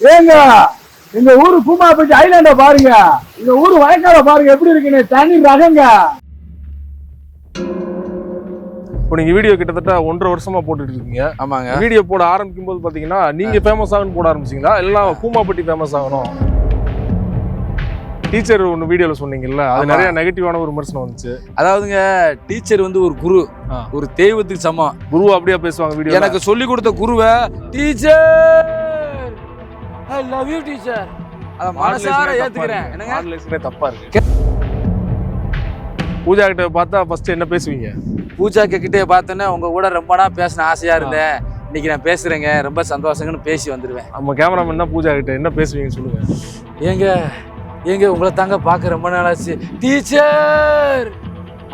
ஏங்க இந்த ஊரு கூமாப்பட்டி ஐலாண்ட பாருங்க, இந்த ஊரு வயக்கால பாருங்க எப்படி இருக்குன்னு, தனி ரகங்க. இப்போ நீங்க வீடியோ கிட்டத்தட்ட 1.5 வருஷமா போட்டுட்டு இருக்கீங்க. ஆமாங்க. வீடியோ போட ஆரம்பிக்கும் போது பாத்தீங்கன்னா நீங்க ஃபேமஸ் ஆகணும்னு போட ஆரம்பிச்சீங்களா, எல்லாம் கூமாப்பட்டி ஃபேமஸ் ஆகணும்? டீச்சர் ஒன்று வீடியோல சொன்னீங்கல்ல, அது நிறைய நெகட்டிவான ஒரு விமர்சனம் வந்துச்சு. அதாவதுங்க, டீச்சர் வந்து ஒரு குரு, ஒரு தெய்வத்துக்கு சமம். குரு அப்படியே பேசுவாங்க வீடியோ. எனக்கு சொல்லி கொடுத்த குருவை teacher I love you teacher, அத மனசார ஏத்துக்கிறேன். என்னங்க மாடுலேஷனே தப்பா இருக்கு. பூஜா கிட்ட பார்த்தா ஃபர்ஸ்ட் என்ன பேசுவீங்க? பூஜா கிட்டே பார்த்தோன்னே உங்க கூட ரொம்ப நாள் பேசணும் ஆசையா இருந்தேன், இன்னைக்கு நான் பேசுறேங்க, ரொம்ப சந்தோஷங்கன்னு பேசி வந்துடுவேன். நம்ம கேமராமேன் தான் பூஜா கிட்ட என்ன பேசுவீங்க சொல்லுங்க. ஏங்க ஏங்க உங்களை தாங்க பார்க்க ரொம்ப நாள் ஆச்சு டீச்சர்.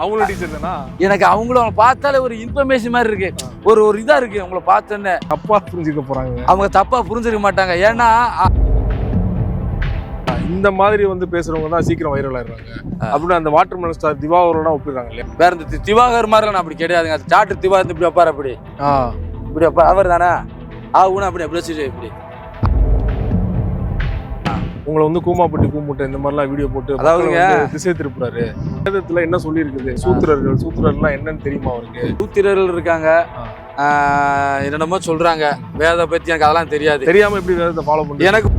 அவங்களும் டீச்சர் தானா? எனக்கு அவங்கள பார்த்தாலே ஒரு இன்ஃபர்மேஷன் மாதிரி இருக்கு, ஒரு இதா இருக்கு. உங்களை பார்த்தோன்னே தப்பா புரிஞ்சுக்க போறாங்க. அவங்க தப்பா புரிஞ்சுக்க மாட்டாங்க. ஏன்னா இந்த மாதிரி வந்து பேசுறவங்க தான் சீக்கிரம் வைரல் ஆயிடுறாங்க அப்படின்னு அந்த வாட்டர் மெலன் ஸ்டார் திவாகரோட ஒப்பிடுறாங்க இல்லையா? வேற இந்த திவாகர் மாதிரி நான் அப்படி கிடையாதுங்க. அது டாக்டர் திவாகர் இப்படி வைப்பாரு, அப்படி இப்படி வைப்பா அவர் தானே ஆகுனா அப்படி அப்படி வச்சுட்டு இப்படி. உங்களை வந்து கூமாப்பட்டி கூமுட்டை இந்த மாதிரிலாம் வீடியோ போட்டு அதாவதுங்க திசை திருப்புறாரு. வேதத்துல என்ன சொல்லி இருக்குது? சூத்திரர்கள்லாம் என்னன்னு தெரியுமா அவருக்கு? சூத்திரர்கள் இருக்காங்க, என்னென்னமோ சொல்றாங்க. வேத பத்தி எனக்கு அதெல்லாம் தெரியாது. தெரியாம எப்படி வேதத்தை ஃபாலோ பண்ணி? எனக்கு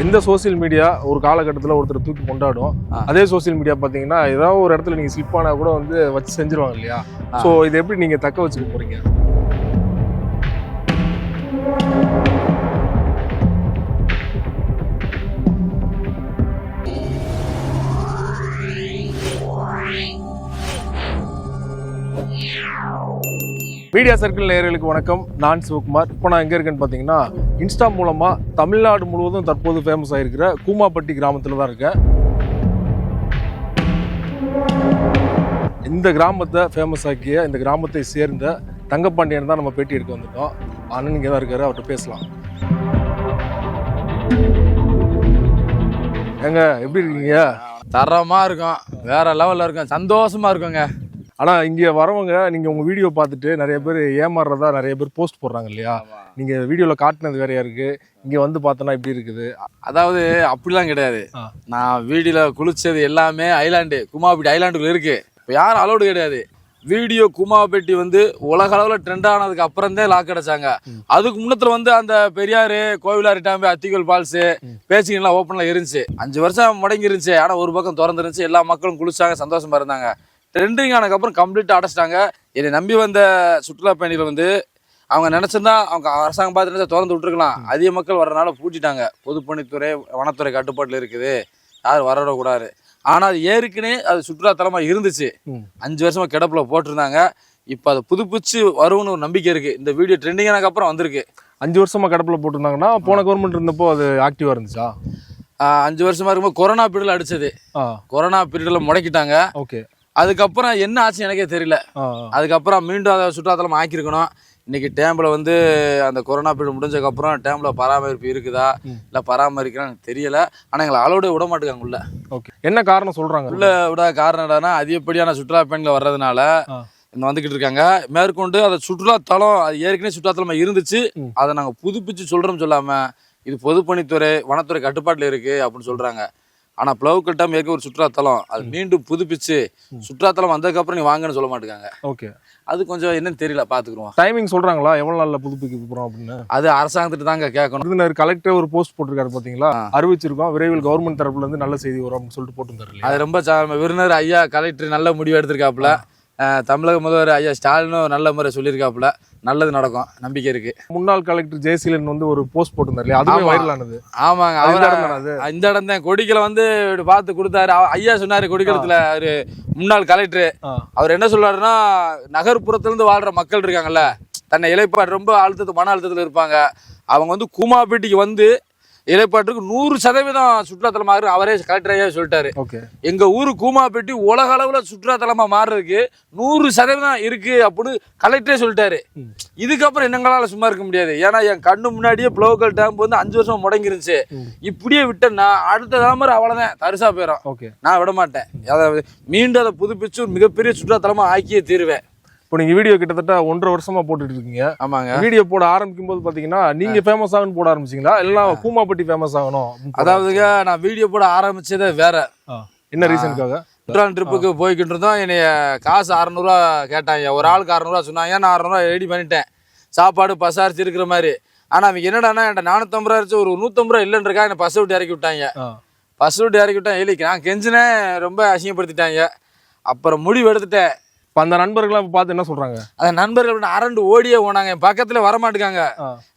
எந்த சோசியல் மீடியா ஒரு காலகட்டத்தில் ஒருத்தர் தூக்கி கொண்டாடும், அதே சோசியல் மீடியா பார்த்தீங்கன்னா ஏதாவது ஒரு இடத்துல நீங்க ஸ்லிப் ஆனா கூட வந்து வச்சு செஞ்சிருவாங்க இல்லையா? ஸோ இதை எப்படி நீங்க தக்க வச்சுக்க போறீங்க? மீடியா சர்க்கிள் நேயர்களுக்கு வணக்கம், நான் சிவகுமார். இப்போ நான் எங்கே இருக்கேன்னு பார்த்தீங்கன்னா இன்ஸ்டா மூலமாக தமிழ்நாடு முழுவதும் தற்போது ஃபேமஸ் ஆகிருக்கிற கூமாப்பட்டி கிராமத்தில் தான் இருக்கேன். இந்த கிராமத்தை ஃபேமஸ் ஆக்கிய இந்த கிராமத்தை சேர்ந்த தங்கப்பாண்டியன் தான் நம்ம பேட்டி எடுக்க வந்துட்டோம். அண்ணன் இங்கே தான் இருக்காரு, அவர்கிட்ட பேசலாம். ஏங்க எப்படி இருக்கீங்க? தரமா இருக்கும், வேற லெவல்ல இருக்கும், சந்தோஷமா இருக்குங்க. ஆனால் இங்கே வரவங்க நீங்கள் உங்கள் வீடியோ பார்த்துட்டு நிறைய பேர் ஏமாறுறதா நிறைய பேர் போஸ்ட் போடுறாங்க இல்லையா? நீங்கள் வீடியோவில் காட்டினது வேறையா இருக்குது, இங்கே வந்து பார்த்தோன்னா இப்படி இருக்குது. அதாவது அப்படிலாம் கிடையாது. நான் வீடியோவில் குளிச்சது எல்லாமே ஐலாண்டு, கூமாப்பட்டி ஐலாண்டுக்குள்ள இருக்கு. இப்போ யாரும் அலோடு கிடையாது. வீடியோ கூமாப்பட்டி வந்து உலக அளவில் ட்ரெண்ட் ஆனதுக்கு அப்புறம் தான் லாக் அடைச்சாங்க. அதுக்கு முன்னத்துல வந்து அந்த பெரியாறு, கோவிலாறு டேம்பு, அத்திக்கல் ஃபால்ஸு, பேச்சிங்கெல்லாம் ஓப்பன்ல இருந்துச்சு. 5 வருஷம் முடங்கி இருந்துச்சு. ஆனால் ஒரு பக்கம் திறந்துருந்துச்சு, எல்லா மக்களும் குளிச்சாங்க, சந்தோஷமா இருந்தாங்க. ட்ரெண்டிங் ஆனதுக்கப்புறம் கம்ப்ளீட்டாக அடைச்சிட்டாங்க. என்னை நம்பி வந்த சுற்றுலா பயணிகள் வந்து அவங்க நினச்சிருந்தா அவங்க அரசாங்கம் பார்த்துட்டு திறந்து விட்டுருக்கலாம். அதிக மக்கள் வர்றதுனால பூட்டிட்டாங்க. பொதுப்பணித்துறை, வனத்துறை கட்டுப்பாட்டில் இருக்குது, யாரும் வரவிடக்கூடாது. ஆனால் அது ஏற்கனவே அது சுற்றுலாத்தலமாக இருந்துச்சு. 5 வருஷமா கிடப்பில் போட்டிருந்தாங்க. இப்போ அதை புதுப்பிச்சு வரும்னு ஒரு நம்பிக்கை இருக்குது. இந்த வீடியோ ட்ரெண்டிங் ஆனதுக்கப்புறம் வந்திருக்கு. 5 வருஷமா கிடப்பில் போட்டிருந்தாங்கன்னா போன கவர்மெண்ட் இருந்தப்போ அது ஆக்டிவாக இருந்துச்சா? 5 வருஷமா இருக்கும்போது கொரோனா பீரியடில் அடிச்சது. கொரோனா பீரியடில் முடக்கிட்டாங்க. ஓகே. அதுக்கப்புறம் என்ன ஆச்சு எனக்கே தெரியல. அதுக்கப்புறம் மீண்டும் அதை சுற்றுலாத்தலம் ஆக்கியிருக்கணும். இன்னைக்கு டேம்பில் வந்து அந்த கொரோனா பீரியட் முடிஞ்சதுக்கப்புறம் டேம்பில் பராமரிப்பு இருக்குதா இல்லை பராமரிக்கிறான்னு தெரியல. ஆனால் எங்களை அலோடு விட மாட்டேங்காங்க உள்ள. ஓகே. என்ன காரணம் சொல்கிறாங்க? உள்ள விட காரணம் என்னன்னா, அதிகப்படியான சுற்றுலா பயணிகள் வர்றதுனால வந்துக்கிட்டு இருக்காங்க. மேற்கொண்டு அந்த சுற்றுலாத்தலம் அது ஏற்கனவே சுற்றுலாத்தலமாக இருந்துச்சு, அதை நாங்கள் புதுப்பிச்சு சொல்கிறோம் சொல்லாமல் இது பொதுப்பணித்துறை, வனத்துறை கட்டுப்பாட்டில் இருக்குது அப்படின்னு சொல்கிறாங்க. ஆனால் பிளவுக்கல் டேம் ஏற்க ஒரு சுற்றுலாத்தலம், அது மீண்டும் புதுப்பிச்சு சுற்றுலாத்தலம் வந்ததுக்கப்புறம் நீ வாங்கன்னு சொல்ல மாட்டேங்காங்க. ஓகே. அது கொஞ்சம் என்னன்னு தெரியல, பார்த்துக்குருவோம். டைமிங் சொல்கிறாங்களா எவ்வளோ நாளில் புதுப்பிக்க போகிறோம் அப்படின்னு? அது அரசாங்கத்திட்ட தாங்க கேட்கணும். விருதுநகர் கலெக்டர் ஒரு போஸ்ட் போட்டிருக்காரு பார்த்தீங்களா? அறிவிச்சிருக்கோம், விரைவில் கவர்மெண்ட் தரப்புல இருந்து நல்ல செய்தி வரும் அப்படின்னு சொல்லிட்டு போட்டுருந்தாரு. அது ரொம்ப விருதுநகர் ஐயா கலெக்டர் நல்ல முடிவு எடுத்திருக்காப்புல. தமிழக முதல்வர் ஐயா ஸ்டாலினும் நல்ல முறை சொல்லியிருக்காப்புல. நல்லது நடக்கும், நம்பிக்கை இருக்கு. முன்னாள் கலெக்டர் ஜெயசீலன் வந்து ஒரு போஸ்ட் போட்டிருந்தாரு, அதுவே வைரல் ஆனது. ஆமாங்க, இந்த இடம் தான் கொடிக்கலை வந்து பார்த்து கொடுத்தாரு. ஐயா சொன்னாரு கொடிக்கலத்துல அவரு முன்னாள் கலெக்டர். அவர் என்ன சொல்றாருன்னா, நகர்ப்புறத்துல இருந்து வாழ்ற மக்கள் இருக்காங்கல்ல, தன்னை இலைப்பாடு ரொம்ப மன அழுத்தத்துல இருப்பாங்க, அவங்க வந்து கூமாப்பட்டிக்கு வந்து இலைப்பாட்டுக்கு 100% சுற்றுலாத்தலமாக அவரே கலெக்டரையே சொல்லிட்டாரு. எங்க ஊரு கூமாப்பட்டி உலக அளவுல சுற்றுலாத்தலமா மாறுறதுக்கு 100% இருக்கு அப்படின்னு கலெக்டரே சொல்லிட்டாரு. இதுக்கப்புறம் என்னங்களால சும்மா இருக்க முடியாது. ஏன்னா என் கண்ணு முன்னாடியே பிளவுக்கல் டேம் வந்து 5 வருஷம் முடங்கிருந்துச்சு. இப்படியே விட்டேன்னா அடுத்த தாமரை அவ்வளவுதான், தரிசா போயிடும். நான் விட மாட்டேன். அதாவது மீண்டும் அதை புதுப்பிச்சு ஒரு மிகப்பெரிய சுற்றுலாத்தலமா ஆக்கியே தீருவேன். இப்போ நீங்க வீடியோ கிட்டத்தட்ட 1.5 வருஷமா போட்டுட்டு இருக்கீங்க. ஆமாங்க. வீடியோ போட ஆரம்பிக்கும் போது பாத்தீங்கன்னா நீங்க ஃபேமஸ் ஆகணும்னு போட ஆரம்பிச்சீங்களா இல்ல கூமாப்பட்டி ஃபேமஸ் ஆகணும்? அதாவதுங்க நான் வீடியோ போட ஆரம்பிச்சதே வேற. என்ன ரீசனுக்காக? ட்ரிப்புக்கு போய்கிட்டு இருந்தோம். என்னைய காசு 600 ரூபா கேட்டாங்க. ஒரு ஆளுக்கு 600 ரூபா சொன்னாங்க. நான் 600 ரூபா ரெடி பண்ணிட்டேன், சாப்பாடு பசாரிச்சு இருக்கிற மாதிரி. ஆனா அவங்க என்னடானா என்கிட்ட 450 ரூபா இருந்துச்சு, ஒரு 150 ரூபா இல்லைன்றக்கா என்னை பஸ் விட்டு இறக்கி விட்டாங்க. பஸ் விட்டு இறக்கி விட்டான் ஏலிக்கு நான் கெஞ்சினேன், ரொம்ப அசிங்கப்படுத்திட்டாங்க. அப்புறம் முடிவு எடுத்துட்டேன். இப்போ அந்த நண்பர்கள்லாம் பார்த்து என்ன சொல்றாங்க? அந்த நண்பர்கள் அரண்டு ஓடியே போனாங்க, என் பக்கத்துல வர மாட்டேங்காங்க.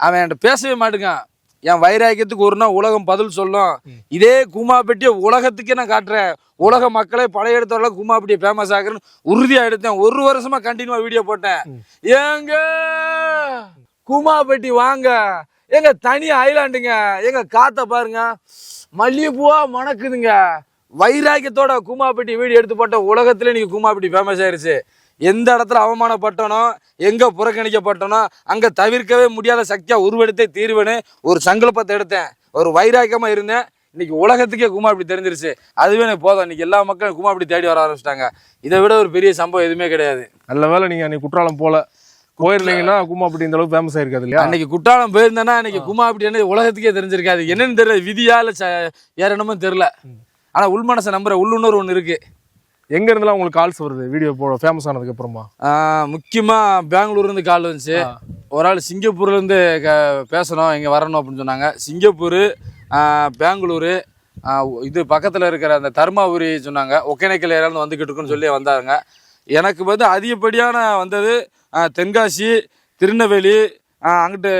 அவன் என்கிட்ட பேசவே மாட்டேங்கான். என் வைராக்கியத்துக்கு ஒரு நாள் உலகம் பதில் சொல்லும். இதே கூமாப்பட்டியை உலகத்துக்கே நான் காட்டுறேன், உலக மக்களை படையெடுத்த அளவுக்கு கூமாப்பட்டியை ஃபேமஸ் ஆகுறேன்னு உறுதியா எடுத்தேன். 1 வருஷமா கண்டினியூவா வீடியோ போட்டேன். ஏங்க கூமாப்பட்டி வாங்க, எங்க தனி ஐலாண்டுங்க, எங்க காத்த பாருங்க, மல்லிகைப்பூவா மணக்குதுங்க. வைராக்கியத்தோட கூமாப்பட்டி வீடியோ எடுத்து போட்ட உலகத்துல இன்னைக்கு கூமாப்பட்டி ஃபேமஸ் ஆயிருச்சு. எந்த இடத்துல அவமானப்பட்டனோ, எங்க புறக்கணிக்கப்பட்டனோ அங்க தவிர்க்கவே முடியாத சக்தியா உருவெடுத்தே தீர்வுன்னு ஒரு சங்கல்பத்தை எடுத்தேன். ஒரு வைராக்கியமா இருந்தேன். இன்னைக்கு உலகத்துக்கே கூமாப்பட்டி தெரிஞ்சிருச்சு. அதுவே எனக்கு போதும். இன்னைக்கு எல்லா மக்களும் கூமாப்பட்டி தேடி வர ஆரம்பிச்சிட்டாங்க. இதை விட ஒரு பெரிய சம்பவம் எதுவுமே கிடையாது. நல்ல வேலை நீங்க அன்னைக்கு குற்றாலம் போயிருந்தீங்கன்னா கூமாப்பட்டி இந்த அளவுக்கு ஃபேமஸ் ஆயிருக்காது இல்லையா? அன்னைக்கு குற்றாலம் போயிருந்தேன்னா அன்னைக்கு கூமாப்பட்டி என்ன உலகத்துக்கே தெரிஞ்சிருக்காது. என்னன்னு தெரியல, விதியா இல்ல வேற என்னமோ தெரியல. ஆனா உள் மனசை நம்புற உள்ளுணர்வு ஒண்ணு இருக்கு. எங்க இருந்தெல்லாம் உங்களுக்கு கால்ஸ் வருது வீடியோ போட ஃபேமஸ் ஆனதுக்கு அப்புறமா? முக்கியமா பெங்களூர்ல இருந்து கால் வந்துச்சு. ஒரு ஆள் சிங்கப்பூர்ல இருந்து பேசணும், இங்க வரணும் அப்படின்னு சொன்னாங்க. சிங்கப்பூர், பெங்களூரு, இது பக்கத்துல இருக்கிற அந்த தர்மாபுரி சொன்னாங்க. ஒகேனக்கல் ஏரியால வந்துகிட்டு இருக்குன்னு சொல்லி வந்தாங்க. எனக்கு வந்து அதிகப்படியான வந்தது தென்காசி, திருநெல்வேலி, அங்கிட்டு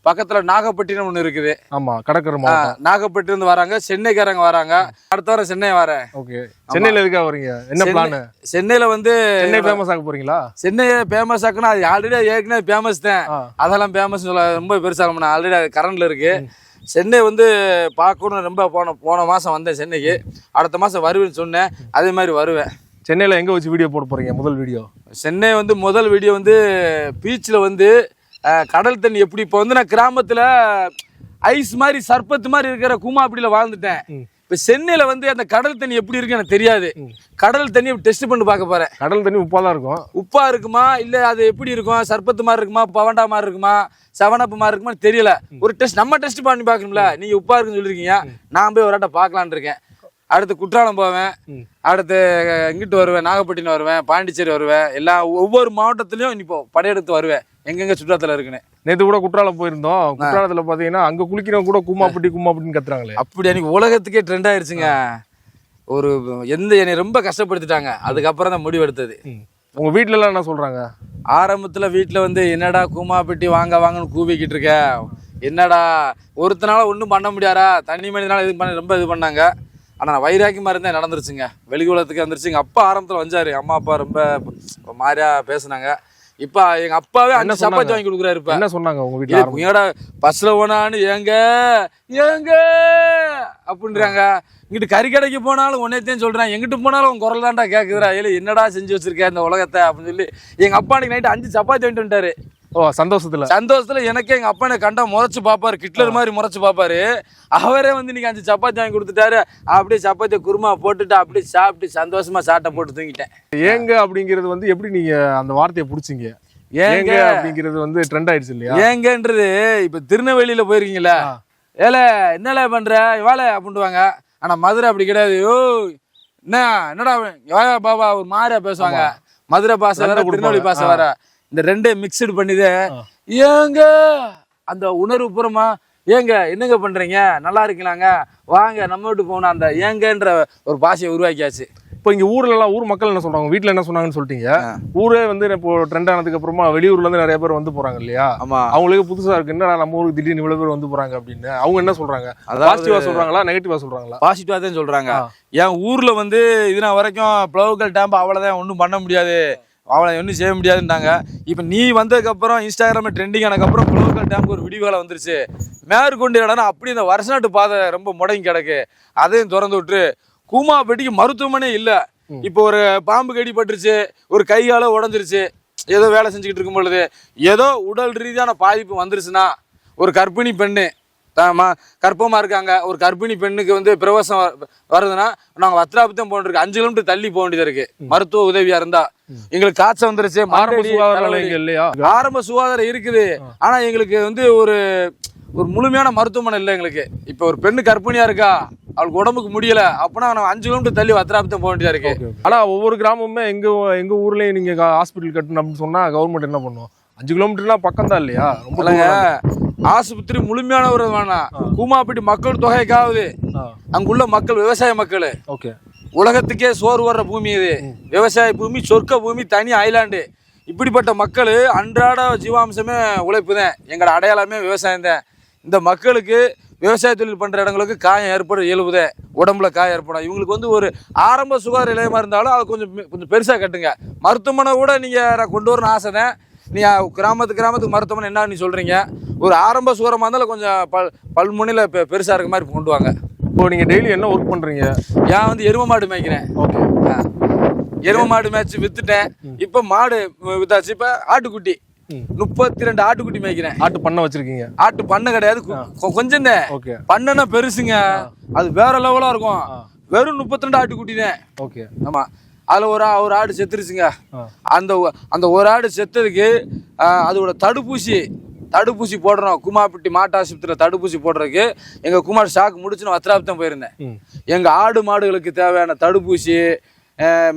பக்கத்துல நாகப்பட்டினம் ஒண்ணு இருக்குது. ஆமா, கடற்கரை மாவட்டம். நாகப்பட்டினம் இருந்து வராங்க, சென்னைக்காரங்க வராங்க. அடுத்த வாரம் சென்னை வரேன். ஓகே. சென்னையில இருக்கா வரீங்க? என்ன பிளான்? சென்னையில வந்து சென்னை ஃபேமஸ் ஆக போறீங்களா? சென்னை ஃபேமஸ் ஆக்குனா அது ஆல்ரெடி ஏற்கனவே ஃபேமஸ் தான். அதெல்லாம் ஃபேமஸ் சொல்ல ரொம்ப பெருசா ஆல்ரெடி கரண்ட்ல இருக்கு. சென்னை வந்து பார்க்கணும் ரொம்ப போன மாசம் வந்தேன் சென்னைக்கு. அடுத்த மாசம் வருவேன்னு சொன்னேன், அதே மாதிரி வருவேன். சென்னையில எங்க வச்சு வீடியோ போட போறீங்க முதல் வீடியோ? சென்னை வந்து முதல் வீடியோ வந்து பீச்சில் வந்து கடல் தண்ணி எப்படி இப்போ வந்து நான் கிராமத்துல ஐஸ் மாதிரி சர்பத்து மாதிரி இருக்கிற கூமாப்பட்டியில வாழ்ந்துட்டேன். இப்ப சென்னையில வந்து அந்த கடல் தண்ணி எப்படி இருக்கு எனக்கு தெரியாது. கடல் தண்ணி டெஸ்ட் பண்ணி பார்க்க போறேன். கடல் தண்ணி உப்பா தான் இருக்கும். உப்பா இருக்குமா இல்ல அது எப்படி இருக்கும், சர்பத்து மாதிரி இருக்குமா, பவண்டா மாதிரி இருக்குமா, செவனப்பு மாதிரி இருக்குமா தெரியல. ஒரு டெஸ்ட் நம்ம டெஸ்ட் பண்ணி பார்க்கணும்ல. நீங்க உப்பா இருக்குன்னு சொல்லிருக்கீங்க, நான் போய் ஒரு ஆட்ட பார்க்கலான் இருக்கேன். அடுத்து குற்றாலம் போவேன், அடுத்து இங்கிட்டு வருவேன், நாகப்பட்டினம் வருவேன், பாண்டிச்சேரி வருவேன். ஒவ்வொரு மாவட்டத்திலயும் இப்போ படையெடுத்து வருவேன், எங்கெங்க சுற்றுலாத்துல இருக்குன்னு. நேற்று கூட குற்றாலம் போயிருந்தோம். குற்றாலத்துல பாத்தீங்கன்னா அங்க குளிக்கிறவங்க கூட கூமாப்பட்டின்னு கத்துறாங்களே. அப்படி எனக்கு உலகத்துக்கே ட்ரெண்ட் ஆயிருச்சுங்க. ஒரு என்னை ரொம்ப கஷ்டப்படுத்திட்டாங்க. அதுக்கப்புறம் தான் முடிவு எடுத்தது. உங்க வீட்டுல எல்லாம் என்ன சொல்றாங்க? ஆரம்பத்துல வீட்டுல வந்து என்னடா கூமாப்பட்டி வாங்க வாங்கன்னு கூவிக்கிட்டு இருக்க, என்னடா ஒருத்தனால ஒன்றும் பண்ண முடியாதா, தனி மனிதனால இது பண்ண ரொம்ப இது பண்ணாங்க. ஆனால் வைராக்கியமாக இருந்தேன், நடந்துருச்சுங்க. வெளிக்குலத்துக்கு வந்துருச்சு. எங்கள் அப்பா ஆரம்பத்தில் வந்தார், அம்மா அப்பா ரொம்ப மாதிரியா பேசுனாங்க. இப்போ எங்கள் அப்பாவே என்ன சப்பாத்தி வாங்கி கொடுக்குறாரு. இப்போ என்ன சொன்னாங்க உங்க வீட்டில்? ஏடா பஸ்ஸில் போனான்னு ஏங்க அப்படின்றாங்க. இங்கிட்டு கறி கடைக்கு போனாலும் ஒன்னேத்தையும் சொல்கிறேன், எங்கிட்டு போனாலும் உன் குரல் தான்டா கேட்குதுடா. என்னடா செஞ்சு வச்சிருக்கேன் இந்த உலகத்தை அப்படின்னு சொல்லி எங்கள் அப்பா அன்றைக்கி நைட்டு 5 சப்பாத்தி வாங்கிட்டு வந்துட்டாரு. ஓ, சந்தோஷத்துல எனக்கே எங்க அப்பா எனக்கு கண்டா முறைச்சு பாப்பாரு, கிட்லர் மாதிரி முறைச்சு பாப்பாரு. அவரே வந்து இன்னைக்கு 5 சப்பாத்தி வாங்கி கொடுத்துட்டாரு. அப்படியே சப்பாத்தி குருமா போட்டுட்டு அப்படியே சாப்பிட்டு சந்தோஷமா சாட்டை போட்டு தூங்கிட்டேன். ஏங்க அப்படிங்கிறது வந்து எப்படி நீங்க அந்த வார்த்தையை புடிச்சிங்க? ஏங்க அப்படிங்கிறது வந்து ட்ரெண்ட் ஆயிடுச்சு இல்லையா? ஏங்கன்றது இப்ப திருநெல்வேலியில போயிருக்கீங்களா, ஏல என்னல பண்ற வேலை அப்படின்ட்டுவாங்க. ஆனா மதுரை அப்படி கிடையாது. ஓ என்னடா பாபா ஒரு மாதிரியா பேசுவாங்க. மதுரை பாசை வேற, திருநெல்வேலி பாசை வேற. இந்த ரெண்டே மிக்சடு பண்ணிதே ஏங்க அந்த உணர்வு பூரமா ஏங்க என்னங்க பண்றீங்க, நல்லா இருக்கீங்களாங்க, வாங்க நம்ம வீட்டு போகணும், அந்த ஏங்கன்ற ஒரு பாஷையை உருவாக்கியாச்சு. இப்போ இங்க ஊர் மக்கள் என்ன சொல்றாங்க, வீட்டுல என்ன சொன்னாங்கன்னு சொல்லிட்டீங்க. ஊரே வந்து இப்போ ட்ரெண்ட் ஆனதுக்கு அப்புறமா வெளியூர்ல இருந்து நிறைய பேர் வந்து போறாங்க இல்லையா? அவங்களுக்கு புதுசா இருக்கு, என்ன நம்ம ஊருக்கு திடீர்னு இவ்வளவு பேர் வந்து போறாங்க அப்படின்னு. அவங்க என்ன சொல்றாங்க? பாசிட்டிவா சொல்றாங்களா நெகட்டிவா சொல்றாங்களா? பாசிட்டிவா தான் சொல்றாங்க. என் ஊர்ல வந்து இதுனா வரைக்கும் பிளவுகள் டேம்ப் அவ்வளவுதான், ஒன்றும் பண்ண முடியாது, அவளை ஒன்றும் செய்ய முடியாதுன்றாங்க. இப்போ நீ வந்ததுக்கப்புறம் இன்ஸ்டாகிராமில் ட்ரெண்டிங் ஆனதுக்கப்புறம் குளோக்கல் டேமுக்கு ஒரு விடிவு வேலை வந்துருச்சு. மேற்கொண்டு இடம்னா அப்படி இந்த வருஷநாட்டு பாதை ரொம்ப முடங்கி கிடக்கு, அதையும் திறந்து விட்டு கூமாப்பட்டிக்கு மருத்துவமனை இல்லை. இப்போ ஒரு பாம்பு கடிப்பட்டுருச்சு, ஒரு கையால உடஞ்சிருச்சு, ஏதோ வேலை செஞ்சுக்கிட்டு இருக்கும் பொழுது ஏதோ உடல் ரீதியான பாதிப்பு வந்துருச்சுன்னா, ஒரு கர்ப்பிணி பெண்ணு கர்ப்பமாக இருக்காங்க, ஒரு கர்ப்பிணி பெண்ணுக்கு வந்து பிரவேசம் வருதுன்னா நாங்கள் வத்ராபத்தம் போன்றிருக்கு 5 கிலோமீட்டர் தள்ளி போக வேண்டியதாக இருக்குது. மருத்துவ உதவியாக இருந்தால் எங்களுக்கு காய்ச்சல் வந்துருச்சு, ஆரம்ப சுகாதார நிலையங்கள் இல்லையா? ஆரம்ப சுகாதாரம் இருக்குது, ஆனா எங்களுக்கு வந்து ஒரு முழுமையான மருத்துவமனை இல்லை எங்களுக்கு. இப்ப ஒரு பெண்ணு கர்ப்பிணியா இருக்கா, அவளுக்கு உடம்புக்கு முடியல அப்படின்னா நம்ம 5 கிலோமீட்டர் தள்ளி வத்திராபுரம் போக வேண்டியதா இருக்கு. ஆனா ஒவ்வொரு கிராமமுமே எங்க ஊர்லயும் நீங்க ஹாஸ்பிட்டல் கட்டணும் அப்படின்னு சொன்னா கவர்மெண்ட் என்ன பண்ணும்? 5 கிலோமீட்டர்லாம் பக்கம் தான் இல்லையா? ரொம்ப ஆஸ்பத்திரி முழுமையான ஒரு வேணாம். கூமாப்பட்டி மக்கள் தொகைக்காவது அங்குள்ள மக்கள் விவசாய மக்கள். ஓகே, உலகத்துக்கே சோறு வர்ற பூமி இது, விவசாய பூமி, சொர்க்க பூமி, தனி ஐலாண்டு. இப்படிப்பட்ட மக்கள் அன்றாட ஜீவாம்சமே உழைப்பு தான், எங்களோட அடையாளமே விவசாயம் தான். இந்த மக்களுக்கு விவசாய தொழில் பண்ணுற இடங்களுக்கு காயம் ஏற்படும், இயல்புதே உடம்புல காயம் ஏற்படும். இவங்களுக்கு வந்து ஒரு ஆரம்ப சுகாதார நிலையமாக இருந்தாலும் அதை கொஞ்சம் பெருசாக கட்டுங்க. மருத்துவமனை கூட நீங்கள் கொண்டு வரணும் ஆசை தான். நீங்கள் கிராமத்துக்கு மருத்துவமனை என்ன நீ சொல்கிறீங்க? ஒரு ஆரம்ப சுகாரமாக இருந்தாலும் கொஞ்சம் பல்முனையில் பெருசாக இருக்க மாதிரி கொண்டு வாங்க. இப்போ நீங்கள் டெய்லி என்ன ஒர்க் பண்ணுறீங்க? ஏன் வந்து எரும மாடு மேய்க்கிறேன். ஓகே, எரும மாடு மேய்ச்சி வித்துட்டேன். இப்போ மாடு வித்தாச்சு. இப்போ ஆட்டுக்குட்டி 32 ஆட்டுக்குட்டி மேய்க்கிறேன். ஆட்டு பண்ணை வச்சிருக்கீங்க? ஆட்டு பண்ணை கிடையாது, கொஞ்சம் தான். ஓகே, பண்ணைன்னா பெருசுங்க, அது வேற லெவலா இருக்கும். வெறும் 32 ஆட்டுக்குட்டி தான். ஓகே, ஆமா. அதுல ஒரு ஆடு செத்துருச்சுங்க. அந்த ஒரு ஆடு செத்ததுக்கு அதோட தடுப்பூசி போடுறோம். குமாப்பட்டி மாட்டு ஆஸ்பத்திரியில் தடுப்பூசி போடுறதுக்கு எங்க குமார் ஷாக் முடிச்சு நான் வத்திராபுரம் போயிருந்தேன். எங்க ஆடு மாடுகளுக்கு தேவையான தடுப்பூசி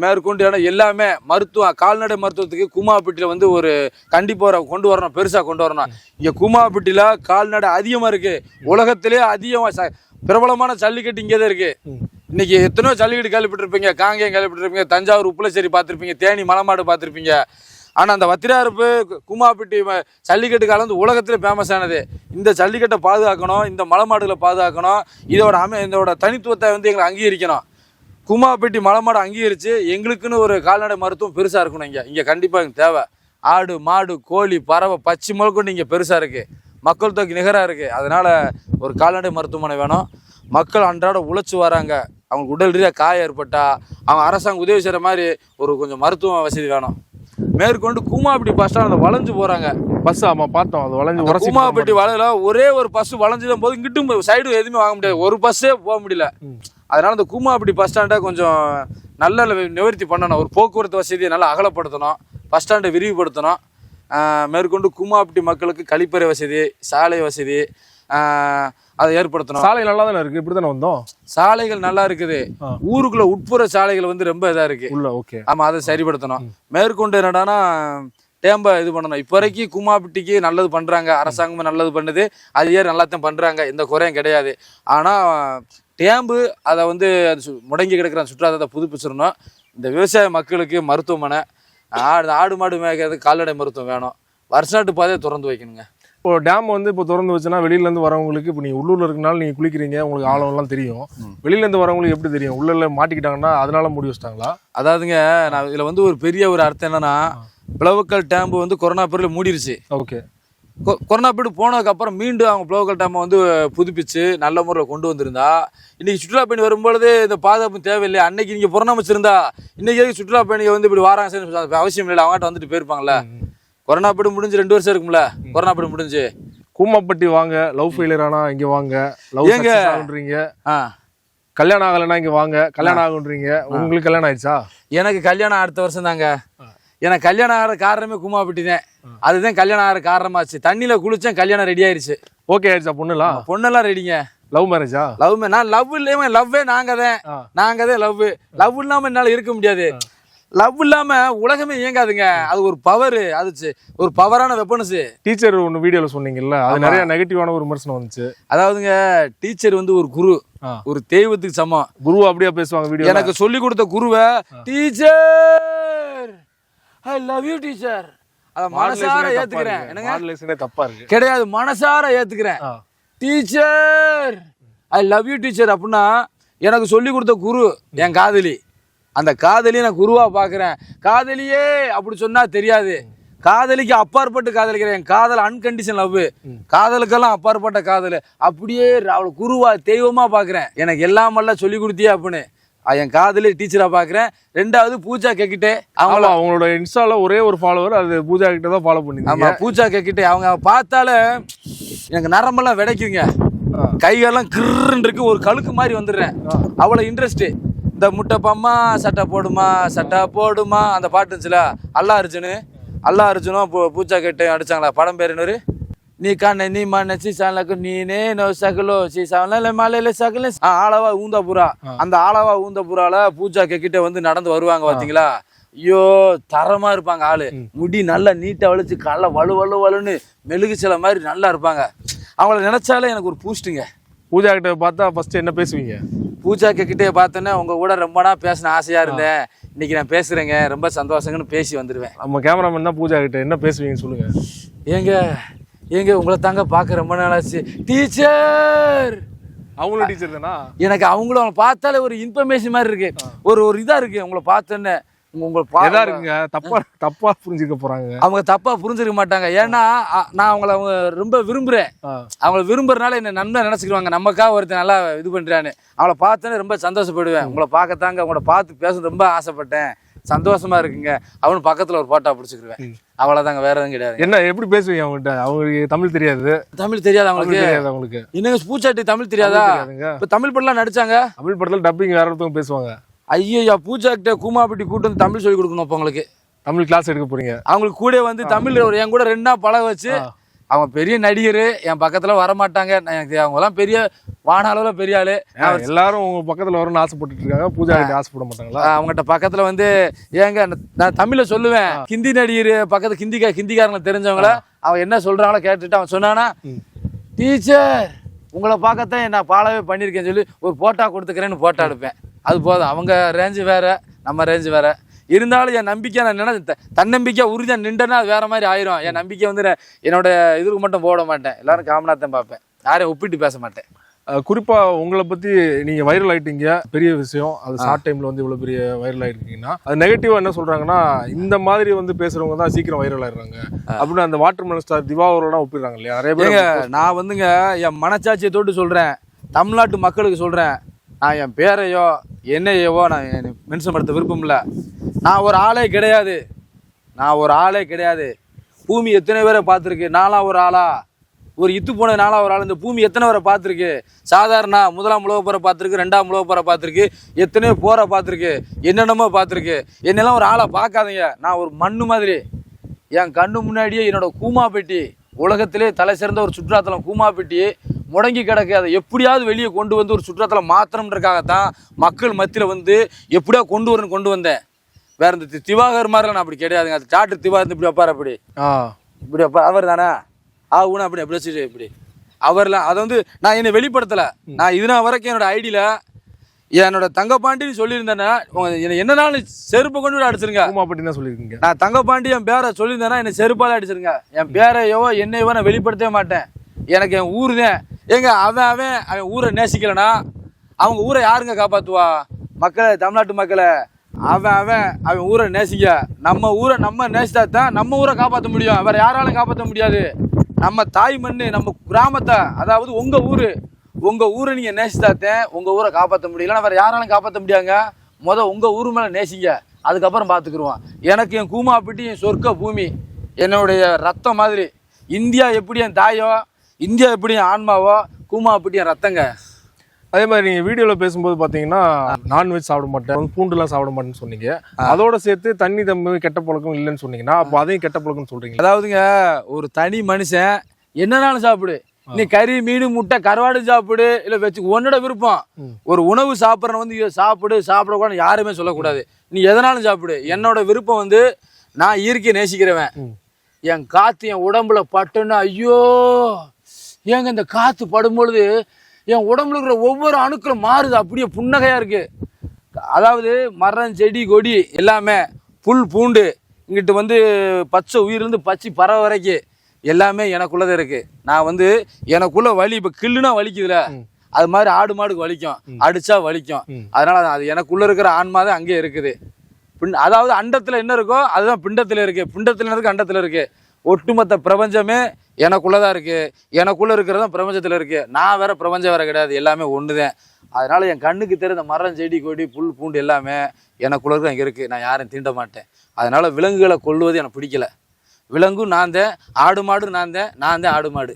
மேற்கொண்டு எல்லாமே மருத்துவம், கால்நடை மருத்துவத்துக்கு கூமாப்பட்டியில் வந்து ஒரு கண்டிப்பாக கொண்டு வரணும், பெருசாக கொண்டு வரணும். இங்கே கூமாப்பட்டியில் கால்நடை அதிகமாக இருக்குது. உலகத்திலே அதிகமாக பிரபலமான ஜல்லிக்கட்டு இங்கே தான் இருக்குது. இன்னைக்கு எத்தனையோ ஜல்லிக்கட்டு கேள்விப்பட்டிருப்பீங்க, காங்கேயம் கேள்விப்பட்டிருப்பீங்க, தஞ்சாவூர் உப்புலச்சேரி பார்த்துருப்பீங்க, தேனி மலைமாடு பார்த்துருப்பீங்க. ஆனால் அந்த வத்திராருப்பு கூமாப்பட்டி ஜல்லிக்கட்டு காலம் வந்து உலகத்திலே ஃபேமஸ் ஆனது. இந்த ஜல்லிக்கட்டை பாதுகாக்கணும், இந்த மலைமாடுகளை பாதுகாக்கணும், இதோட தனித்துவத்தை வந்து எங்களை அங்கீகரிக்கணும். கூமாப்பட்டி மலைமாடு அங்கீகரித்து எங்களுக்குன்னு ஒரு கால்நடை மருத்துவம் பெருசாக இருக்கணும். இங்கே கண்டிப்பாக எங்களுக்கு தேவை. ஆடு மாடு கோழி பறவை பச்சை முதற்கொண்டு இங்கே பெருசாக இருக்குது, மக்கள் தொகை நிகராக இருக்குது. அதனால் ஒரு கால்நடை மருத்துவமனை வேணும். மக்கள் அன்றாட உழைச்சி வராங்க, அவங்களுக்கு உடல் ரீதியாக காயம் ஏற்பட்டால் அவங்க அரசாங்கம் உதவி செய்கிற மாதிரி ஒரு கொஞ்சம் மருத்துவ வசதி வேணும். மேற்கொண்டு கூமாப்பட்டி பஸ் ஸ்டாண்ட் அந்த வளைஞ்சு போகிறாங்க பஸ். ஆமாம், பார்த்தோம். அது வளைஞ்சு கூமாப்பட்டி வளையல ஒரே ஒரு பஸ் வளைஞ்சிடும் போது இங்கிட்டும் சைடு எதுவுமே வாங்க முடியாது, ஒரு பஸ்ஸே போக முடியல. அதனால இந்த கூமாப்பட்டி பஸ் ஸ்டாண்டை கொஞ்சம் நல்ல நிவர்த்தி பண்ணணும். ஒரு போக்குவரத்து வசதியை நல்லா அகலப்படுத்தணும், பஸ் ஸ்டாண்டை விரிவுபடுத்தணும். மேற்கொண்டு கூமாப்பட்டி மக்களுக்கு கழிப்பறை வசதி, சாலை வசதி அதை ஏற்படுத்தணும். சாலை நல்லா தானே இருக்குது, இப்படி தானே வந்தோம். சாலைகள் நல்லா இருக்குது, ஊருக்குள்ள உட்புற சாலைகள் வந்து ரொம்ப இதாக இருக்கு. ஓகே, ஆமா, அதை சரிப்படுத்தணும். மேற்கொண்டு என்னடானா டேம்பை இது பண்ணணும். இப்போ வரைக்கும் கூமாப்பட்டிக்கு நல்லது பண்ணுறாங்க, அரசாங்கமும் நல்லது பண்ணுது, அது ஏன் நல்லாத்தான் பண்ணுறாங்க, எந்த குறையும் கிடையாது. ஆனால் டேம்பு அதை வந்து அது முடங்கி கிடக்கிற சுற்றுலாத்தத்தை புதுப்பிச்சிடணும். இந்த விவசாய மக்களுக்கு மருத்துவமனை, ஆடு மாடு மேய்க்கிறதுக்கு கால்நடை மருத்துவம் வேணும். வருஷநாட்டு பாதையை திறந்து வைக்கணுங்க. இப்போ டேம் வந்து இப்போ திறந்து வச்சுன்னா வெளியிலேருந்து வரவங்களுக்கு, இப்போ நீங்கள் உள்ளூரில் இருக்கனால நீங்கள் குளிக்கிறீங்க, உங்களுக்கு ஆழம்லாம் தெரியும். வெளியிலேருந்து வரவங்களுக்கு எப்படி தெரியும்? உள்ள மாட்டிக்கிட்டாங்கன்னா அதனால மூடி வச்சிட்டாங்களா? அதாவதுங்க, நான் இதில் வந்து ஒரு பெரிய ஒரு அர்த்தம் என்னன்னா, பிளவுக்கல் டேம்பு வந்து கொரோனா பீரியட்ல மூடிருச்சு. ஓகே, கொரோனா பீரியட் போனதுக்கப்புறம் மீண்டும் அவங்க பிளவுக்கல் டேம்பை வந்து புதுப்பிச்சு நல்ல முறையில் கொண்டு வந்திருந்தா இன்னைக்கு சுற்றுலா பயணி வரும்பொழுது இந்த பாதுகாப்பு தேவையில்லை. அன்னைக்கு நீங்கள் புறணாமச்சிருந்தா இன்னைக்கு எதுக்கு சுற்றுலா பயணிகள் வந்து இப்படி வராங்க? அவசியம் இல்லை, அவங்ககிட்ட வந்துட்டு போயிருப்பாங்கல்ல. கொரோனா பீரியட் முடிஞ்சு 2 வருஷம் இருக்கும்ல, கொரோனா பீரியட் முடிஞ்சு. கூமாப்பட்டி வாங்க, லவ் ஃபெயிலியர் ஆனா இங்க வாங்க, லவ் ஆகுன்றீங்க, கல்யாணம் ஆகலைன்னா இங்க வாங்க, கல்யாணம் ஆகுன்றீங்க. உங்களுக்கு கல்யாணம் ஆயிடுச்சா? எனக்கு கல்யாணம் அடுத்த வருஷம் தாங்க. எனக்கு கல்யாணம் ஆகிற காரணமே கூமாப்பட்டி தான். அதுதான் கல்யாணம் ஆகிற காரணமாச்சு. தண்ணியில குளிச்சேன், கல்யாணம் ரெடி ஆயிடுச்சு. ஓகே ஆயிடுச்சா? பொண்ணெல்லாம் ரெடிங்க. லவ் மேரேஜா? நான் லவ் இல்லாம லவ்வே நாங்க தான் லவ் இல்லாம என்னால இருக்க முடியாது. லவ் இல்லாம உலகமே இயங்காதுங்க. அது ஒரு பவர், அது ஒரு பவரான வெப்பன்ஸ். டீச்சர் ஒன்று வீடியோல சொன்னீங்கல்ல, அது நிறைய நெகட்டிவான ஒரு விமர்சனம் வந்துச்சு. அதாவதுங்க, டீச்சர் வந்து ஒரு குரு, ஒரு தெய்வத்துக்கு சமம். குரு அப்படியே பேசுவாங்க வீடியோ. எனக்கு சொல்லி கொடுத்த குருவை teacher I love you teacher, அத மனசார ஏத்துக்கிறேன். என்னங்க தப்பா இருக்கு? கிடையாது, மனசார ஏத்துக்கிறேன். Teacher I love you teacher அப்படின்னா எனக்கு சொல்லி கொடுத்த குரு என் காதலி. அந்த காதலியை நான் குருவா பாக்குறேன். காதலியே அப்படி சொன்னா தெரியாது, காதலிக்கு அப்பாற்பட்டு காதலிக்கிறேன். என் காதல் அன்கண்டிஷன் லவ், காதலுக்கெல்லாம் அப்பாற்பட்ட காதல். அப்படியே அவளை குருவா தெய்வமா பாக்குறேன். எனக்கு எல்லாமெல்லாம் சொல்லி கொடுத்தியா அப்படின்னு என் காதலி டீச்சரா பாக்குறேன். 2வது பூஜா கேக்கிட்டே, அவங்களோட இன்ஸ்டால ஒரே ஒரு ஃபாலோவர், அது பூஜா கிட்ட தான் ஃபாலோ பண்ணி. ஆமா, பூஜா கேக்கிட்டே அவங்க பார்த்தால எனக்கு நரம்பெல்லாம் விடைக்குங்க, கையெல்லாம் கிருன்னு இருக்கு, ஒரு கழுக்கு மாதிரி வந்துடுறேன். அவ்வளவு இன்ட்ரெஸ்ட். இந்த முட்டை பம்மா சட்டை போடுமா அந்த பாட்டு இருந்துச்சுல, அல்லா அர்ஜுனும் பூஜா கேட்டு அடிச்சாங்களா, படம் பேர் என்னரு, நீ கண்ண நீ மண்ண சீசாக்கு நீனே நோ சகலோ சீசாவில மலையில சகல ஆளவா ஊந்தபுரா. அந்த ஆளவா ஊந்தபுரால பூஜா கேக்கிட்ட வந்து நடந்து வருவாங்க பாத்தீங்களா, ஐயோ தரமா இருப்பாங்க. ஆளு முடி நல்லா நீட்டா வலிச்சு கல்ல வலுன்னு மெழுகு சில மாதிரி நல்லா இருப்பாங்க. அவங்கள நினைச்சாலே எனக்கு ஒரு பூஸ்ட்டுங்க. பூஜா கிட்ட பார்த்தா ஃபர்ஸ்ட் என்ன பேசுவீங்க? பூஜா கிட்டே பார்த்தோன்னே உங்க கூட ரொம்ப நாள் பேசின ஆசையா இருந்தேன், இன்னைக்கு நான் பேசுறேங்க, ரொம்ப சந்தோஷங்கன்னு பேசி வந்துடுவேன். நம்ம கேமராமேன் தான் பூஜா கிட்ட என்ன பேசுவீங்கன்னு சொல்லுங்க. ஏங்க உங்களை தாங்க பார்க்க ரொம்ப நாள் ஆச்சு டீச்சர். அவங்களும் டீச்சர் தானா? எனக்கு அவங்களும் அவங்க பார்த்தாலே ஒரு இன்ஃபர்மேஷன் மாதிரி இருக்கு, ஒரு இதா இருக்கு. உங்களை பார்த்தோன்னே உங்களை இருக்குங்க தப்பா புரிஞ்சுக்க போறாங்க. அவங்க தப்பா புரிஞ்சுக்க மாட்டாங்க. ஏன்னா நான் அவங்க ரொம்ப விரும்புறேன். அவங்கள விரும்புறதுனால என்ன நன்மை நினைச்சுக்குவாங்க, நமக்காக ஒருத்தர் நல்லா இது பண்றான்னு. அவளை பார்த்தோன்னே ரொம்ப சந்தோஷப்படுவேன். உங்களை பார்க்கத்தாங்க, உங்களை பார்த்து பேச ரொம்ப ஆசைப்பட்டேன், சந்தோஷமா இருக்குங்க. அவனு பக்கத்துல ஒரு போட்டா பிடிச்சிக்கிருவேன். அவ்வளவுதாங்க, வேற எதுவும் கிடையாது. என்ன எப்படி பேசுவீங்க அவங்ககிட்ட? அவங்களுக்கு தமிழ் தெரியாது அவங்களுக்கு. இன்னும் பூச்சாட்டி தமிழ் தெரியாதா? இப்ப தமிழ் படம்லாம் நடிச்சாங்க, தமிழ் படத்துல டப்பிங் வேற ஒருத்தவங்க பேசுவாங்க. ஐயா பூஜா கிட்ட கூமாப்பட்டி கூட்டு வந்து தமிழ் சொல்லி கொடுக்கணும். அப்ப உங்களுக்கு தமிழ் கிளாஸ் எடுக்க போறீங்க. அவங்களுக்கு கூட வந்து தமிழ் என் கூட 2 நாள் பழக வச்சு, அவங்க பெரிய நடிகர், என் பக்கத்துல வரமாட்டாங்க. எனக்கு அவங்க எல்லாம் பெரிய வான அளவுல பெரிய ஆளு. எல்லாரும் உங்க பக்கத்துல வரணும்னு ஆசைப்பட்டு இருக்காங்க, பூஜா கிட்ட ஆசைப்பட மாட்டாங்களா? அவங்ககிட்ட பக்கத்துல வந்து ஏங்க நான் தமிழ்ல சொல்லுவேன், ஹிந்தி நடிகர் பக்கத்து ஹிந்திக்காரங்களை தெரிஞ்சவங்கள அவன் என்ன சொல்றாங்களோ கேட்டுட்டு அவன் சொன்னானா, டீச்சர் உங்களை பார்க்கத்தான் நான் பாலவே பண்ணியிருக்கேன்னு சொல்லி ஒரு போட்டா கொடுத்துக்கிறேன்னு போட்டா எடுப்பேன். அது போதும். அவங்க ரேஞ்சு வேற, நம்ம ரேஞ்சு வேற. இருந்தாலும் என் நம்பிக்கை நான் தன்னம்பிக்கை உறுதியா நின்றேன்னா அது வேற மாதிரி ஆயிரும். என் நம்பிக்கை வந்து என்னோட இதுக்கு மட்டும் போட மாட்டேன், எல்லாரும் காமனாத்தான் பார்ப்பேன், யாரையும் ஒப்பிட்டு பேச மாட்டேன். குறிப்பா உங்களை பத்தி நீங்க வைரல் ஆயிட்டீங்க, பெரிய விஷயம். அது ஷார்ட் டைம்ல வந்து இவ்வளவு பெரிய வைரல் ஆயிருக்கீங்கன்னா, அது நெகட்டிவா என்ன சொல்றாங்கன்னா, இந்த மாதிரி வந்து பேசுறவங்க தான் சீக்கிரம் வைரல் ஆயிடுறாங்க அப்படின்னு அந்த வாட்டர்மெலன் ஸ்டார் திவாகரோட ஒப்பிடுறாங்க இல்லையா நிறைய பேர். நான் வந்துங்க என் மனச்சாட்சியை தொட்டு சொல்றேன், தமிழ்நாட்டு மக்களுக்கு சொல்றேன், நான் என் பேரையோ என்னையவோ நான் மென்ஷன் படுத்த விருப்பம் இல்லை. நான் ஒரு ஆளே கிடையாது. பூமி எத்தனை பேரை பார்த்துருக்கு, நான்லாம் ஒரு ஆளா? ஒரு இத்து போன நாளாக ஒரு ஆள். இந்த பூமி எத்தனை பேரை பார்த்துருக்கு? சாதாரண 1ஆம் உலக போரை பார்த்துருக்கு, 2ஆம் உலக போரை பார்த்துருக்கு, எத்தனையோ போரை பார்த்துருக்கு, என்னென்னமோ பார்த்துருக்கு. என்னெல்லாம் ஒரு ஆளை பார்க்காதீங்க. நான் ஒரு மண்ணு மாதிரி. என் கண்ணு முன்னாடியே என்னோட கூமாப்பட்டி, உலகத்திலே தலை சிறந்த ஒரு சுற்றுலாத்தலம் கூமாப்பட்டி முடங்கி கிடக்கு. அதை எப்படியாவது வெளியே கொண்டு வந்து ஒரு சுற்றுலாத்தலம் மாத்திரம்ன்றக்காகத்தான் மக்கள் மத்தியில் வந்து எப்படியா கொண்டு வந்தேன். வேற இந்த திவாகர் மாதிரிலாம் நான் அப்படி கிடையாதுங்க. அது டாக்டர் திவாகர் இப்படி வைப்பார், இப்படி வைப்பார், அவர் தானே ஆகுனா அப்படி அப்படி வச்சுட்டு இப்படி அவர்லாம். அதை வந்து நான் என்னை வெளிப்படுத்தலை. நான் இதுனா வரைக்கும் என்னோட ஐடியில் என்னோட தங்கப்பாண்டின்னு சொல்லியிருந்தேன்னா என்னன்னாலும் செருப்பை கொண்டு அடிச்சிருங்க. சொல்லியிருக்கீங்க. நான் தங்கப்பாண்டி என் பேரை சொல்லியிருந்தேன்னா என்னை செருப்பால அடிச்சிருங்க. என் பேரையோ என்னையோ நான் வெளிப்படுத்தவே மாட்டேன். எனக்கு என் ஊர் தான். ஏங்க அவன் ஊரை நேசிக்கலனா அவங்க ஊரை யாருங்க காப்பாற்றுவா? மக்களை, தமிழ்நாட்டு மக்களை, அவன் ஊரை நேசிக்க. நம்ம ஊரை நம்ம நேசித்தா தான் நம்ம ஊரை காப்பாற்ற முடியும். வேற யாராலும் காப்பாற்ற முடியாது. நம்ம தாய் மண்ணு, நம்ம கிராமத்தை, அதாவது உங்க ஊரை நீங்க நேசித்தாத்தேன் உங்க ஊரை காப்பாற்ற முடியலன்னா வேற யாராலும் காப்பாற்ற முடியாங்க. உங்க ஊர் மேல நேசிங்க, அதுக்கப்புறம் பார்த்துக்குருவோம். எனக்கு என் கூமாப்பட்டி என் சொர்க்க பூமி, என்னுடைய ரத்தம் மாதிரி. இந்தியா எப்படி என் தாயோ, இந்தியா எப்படி என் ஆன்மாவோ, கூமாப்பட்டி என் ரத்தங்க. அதே மாதிரி நீங்க வீடியோல பேசும்போது பாத்தீங்கன்னா நான்வெஜ் சாப்பிட மாட்டேன், பூண்டுலாம் சாப்பிட மாட்டேன்னு சொன்னீங்க. அதோட சேர்த்து தண்ணி தம்பி கெட்ட பழக்கம் இல்லைன்னு சொன்னீங்கன்னா அப்போ அதையும் கெட்ட பழக்கம்னு சொல்றீங்க. அதாவதுங்க ஒரு தனி மனுஷன் என்னன்னாலும் சாப்பிடு, நீ கறி மீன் முட்டை கருவாடு சாப்பிடு, இல்ல வச்சு உன்னோட விருப்பம். ஒரு உணவு சாப்பிட்றன்னு வந்து சாப்பிடக்கூடாது யாருமே சொல்லக்கூடாது. நீ எதனாலும் சாப்பிடு. என்னோட விருப்பம் வந்து நான் இயற்கையை நேசிக்கிறவன். என் காத்து என் உடம்புல பட்டுன்னு ஐயோ ஏங்க இந்த காத்து படும்பொழுது என் உடம்புல இருக்கிற ஒவ்வொரு அணுக்களும் மாறுது, அப்படியே புன்னகையா இருக்கு. அதாவது மரம் செடி கொடி எல்லாமே, புல் பூண்டு, இங்கிட்டு வந்து பச்சை உயிரிலிருந்து பச்சை பறவை வரைக்கும் எல்லாமே எனக்குள்ளதான் இருக்கு. நான் வந்து எனக்குள்ள வலி, இப்ப கில்லுனா வலிக்குதுல, அது மாதிரி ஆடு மாடுக்கு வலிக்கும், அடிச்சா வலிக்கும். அதனால அது எனக்குள்ள இருக்கிற ஆன்மா தான் அங்கே இருக்குது. அதாவது அண்டத்துல என்ன இருக்கோ அதுதான் பிண்டத்துல இருக்கு, பிண்டத்துல இருக்கு அண்டத்துல இருக்கு. ஒட்டுமொத்த பிரபஞ்சமே எனக்குள்ளதான் இருக்கு. எனக்குள்ள இருக்கிறதான் பிரபஞ்சத்துல இருக்கு. நான் வேற பிரபஞ்சம் வேற கிடையாது, எல்லாமே ஒண்ணுதான். அதனால என் கண்ணுக்கு தெரிந்த மரம் செடி கொடி புல் பூண்டு எல்லாமே எனக்குள்ள இருக்கு, அங்கே இருக்கு. நான் யாரையும் தீண்ட மாட்டேன். அதனால விலங்குகளை கொல்வது எனக்கு பிடிக்கல. விலங்கும் நான் தான், ஆடு மாடு நான் தான் ஆடு மாடு.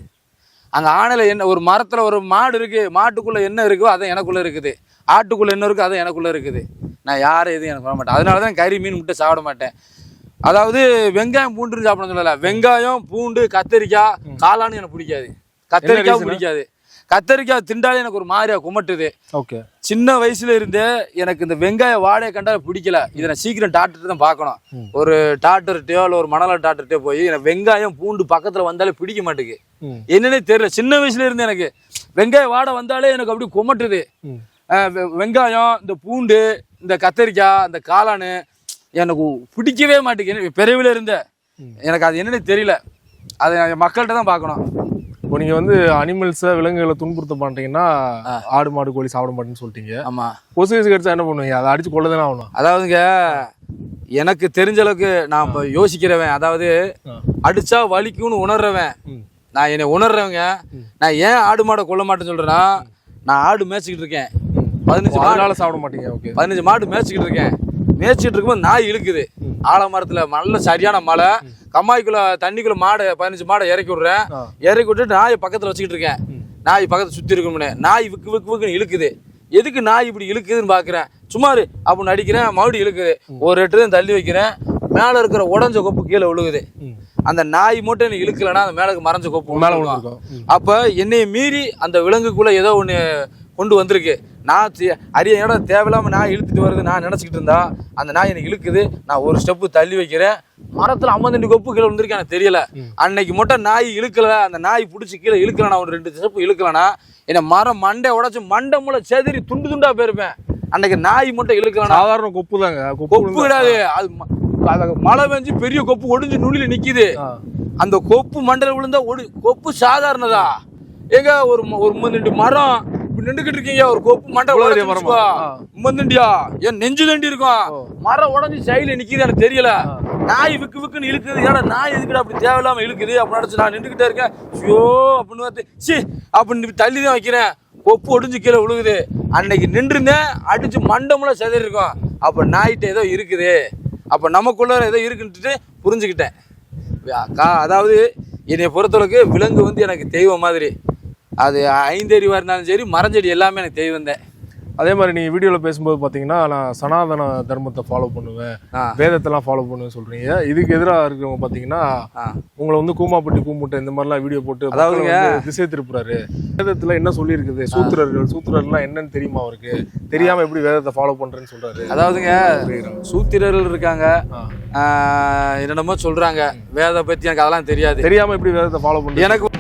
அங்கே ஆணையில் என்ன ஒரு மரத்தில் ஒரு மாடு இருக்குது, மாட்டுக்குள்ளே என்ன இருக்கோ அதான் எனக்குள்ளே இருக்குது. ஆட்டுக்குள்ள என்ன இருக்கு அது எனக்குள்ள இருக்குது. நான் யாரும் எதுவும் எனக்கு பண்ண மாட்டேன். அதனாலதான் கறி மீன் முட்டை சாப்பிட மாட்டேன். அதாவது வெங்காயம் பூண்டு சாப்பிடணும்னு சொல்லல, வெங்காயம் பூண்டு கத்தரிக்காய் காளான்னு எனக்கு பிடிக்காது. கத்தரிக்காய் பிடிக்காது. கத்தரிக்காய் திண்டாலே எனக்கு ஒரு மாதிரியா குமட்டுது. ஓகே. சின்ன வயசுல இருந்தே எனக்கு இந்த வெங்காய வாடையை கண்டா பிடிக்கல. இதை நான் சீக்கிரம் டாக்டர் தான் பார்க்கணும். ஒரு டாக்டர்கிட்டயோ இல்லை ஒரு மணல டாக்டர்கிட்டயோ போய் எனக்கு வெங்காயம் பூண்டு பக்கத்துல வந்தாலே பிடிக்க மாட்டேங்குது. என்னன்னே தெரியல. சின்ன வயசுல இருந்து எனக்கு வெங்காய வாடை வந்தாலே எனக்கு அப்படி குமட்டுது. வெங்காயம் இந்த பூண்டு இந்த கத்தரிக்காய் இந்த காளானு எனக்கு பிடிக்கவே மாட்டேங்குது. பிறவில இருந்த எனக்கு அது என்னன்னு தெரியல. அதை மக்கள்கிட்ட தான் பார்க்கணும். இப்போ நீங்க வந்து அனிமல்ஸை விலங்குகளை துன்புறுத்த மாட்டீங்கன்னா ஆடு மாடு கோழி சாப்பிட மாட்டேன்னு சொல்லிட்டீங்க. ஆமா. கொசு கடிச்சா என்ன பண்ணுவீங்க? அதை அடிச்சு கொள்ளதானே ஆகணும். அதாவதுங்க எனக்கு தெரிஞ்ச அளவுக்கு நான் இப்போ யோசிக்கிறவன், அதாவது அடிச்சா வலிக்கும்னு உணர்றவன், நான் என்னை உணர்றவங்க. நான் ஏன் ஆடு மாடை கொல்ல மாட்டேன்னு சொல்றேன்னா, நான் ஆடு மேய்ச்சிக்கிட்டு இருக்கேன். 15 மாடு சாப்பிட மாட்டீங்க. ஓகே. 15 மாடு மேய்ச்சிக்கிட்டு இருக்கேன். மேய்ச்சிட்டு இருக்கும்போது நாய் இழுக்குது. ஆலமரத்துல நல்ல சரியான மழை, கம்மாய்க்குள்ள தண்ணிக்குள்ள மாடை 15 மாடை இறக்கி விடுறேன். இறக்கி விட்டுட்டு நாயை பக்கத்துல வச்சுக்கிட்டு இருக்கேன். நாய் பக்கத்துல சுத்தி இருக்கணும்னு நாய் விக்கு விக்கு விக்குன்னு இழுக்குது. எதுக்கு நாய் இப்படி இழுக்குதுன்னு பாக்குறேன். சும்மாரு அப்படின்னு அடிக்கிறேன், மறுபடியும் இழுக்குது. ஒரு 8 தான் தள்ளி வைக்கிறேன். மேல இருக்கிற உடஞ்ச கொப்பு கீழே விழுகுது. அந்த நாய் மட்டும் எனக்கு இழுக்கலன்னா அந்த மேல மறைஞ்ச கொப்பு மேல விழுகும். அப்ப என்னைய மீறி அந்த விலங்குக்குள்ள ஏதோ ஒண்ணு கொண்டு வந்திருக்கு. நான் அரிய இடம் தேவையில்லாம நாய் இழுத்துட்டு வருது நான் நினைச்சுக்கிட்டு இருந்தா அந்த நாய் எனக்கு இழுக்குது. நான் ஒரு ஸ்டெப்பு தள்ளி வைக்கிறேன். மரத்துல 52 கொப்பு கீழே வந்திருக்கு. எனக்கு தெரியல. அன்னைக்கு மட்டும் நாய் இழுக்கல. அந்த நாய் பிடிச்சி கீழே இழுக்கலனா, ஒரு 2 ஸ்டெப்பு இழுக்கலனா என்ன மரம் மண்டை உடச்சு மண்டை மூளை செதறி துண்டு துண்டா போயிருப்பேன். அன்னைக்கு நாய் மட்டும் இழுக்கலனா. சாதாரண கொப்பு தாங்க. கொப்பு கிடையாது. அது மழை பெஞ்சு பெரிய கொப்பு ஒடிஞ்சு நுனியில நிக்குது. அந்த கொப்பு மண்டையில விழுந்தா கொப்பு சாதாரணதா? எங்க ஒரு 2 மரம் நின்றுகிட்டு இருக்கீங்க, ஒரு கொப்பு மண்டை மரமா என் நெஞ்சு தண்டி இருக்கும். மரம் உடஞ்சி சைடுல நிக்குது. எனக்கு தெரியல. நாய் விக்கு விக்குன்னு இழுக்குது. ஏன்னா நாய் எதுக்கிட்ட அப்படி தேவையில்லாம இழுக்குது அப்படின்னு நினைச்சு நான் நின்றுகிட்டே இருக்கேன். ஐயோ அப்படின்னு சி அப்படின்னு தள்ளி தான் வைக்கிறேன். கொப்பு ஒடிஞ்சு கீழே விழுகுது. அன்னைக்கு நின்றுருந்தேன், அடிச்சு மண்டமுல செதறி இருக்கும். அப்ப நாய்கிட்ட ஏதோ இருக்குது, அப்ப நமக்குள்ள ஏதோ இருக்குன்ட்டு புரிஞ்சுக்கிட்டேன். அதாவது என்னை பொறுத்தளவுக்கு விலங்கு வந்து எனக்கு தெய்வம் மாதிரி. அது 5 அறிவா இருந்தாலும் சரி, மரஞ்செடி எல்லாமே எனக்கு தெய்வம் தான். அதே மாதிரி நீங்க வீடியோல பேசும்போது பாத்தீங்கன்னா நான் சனாதன தர்மத்தை ஃபாலோ பண்ணுவேன், வேதத்தெல்லாம் ஃபாலோ பண்ணுவேன் சொல்றீங்க. இதுக்கு எதிராக இருக்கிறவங்க பாத்தீங்கன்னா உங்களை வந்து கூமாப்பட்டி கூமுட்டை இந்த மாதிரிலாம் வீடியோ போட்டு அதாவது திசை திருப்புறாரு. வேதத்துல என்ன சொல்லி இருக்குது, சூத்திரர்கள்லாம் என்னன்னு தெரியுமா அவருக்கு? தெரியாம எப்படி வேதத்தை ஃபாலோ பண்றேன்னு சொல்றாரு. அதாவதுங்க சூத்திரர்கள் இருக்காங்க, என்னென்னமோ சொல்றாங்க. வேத பத்தி எனக்கு அதெல்லாம் தெரியாது. தெரியாம எப்படி வேதத்தை ஃபாலோ பண்றது? எனக்கு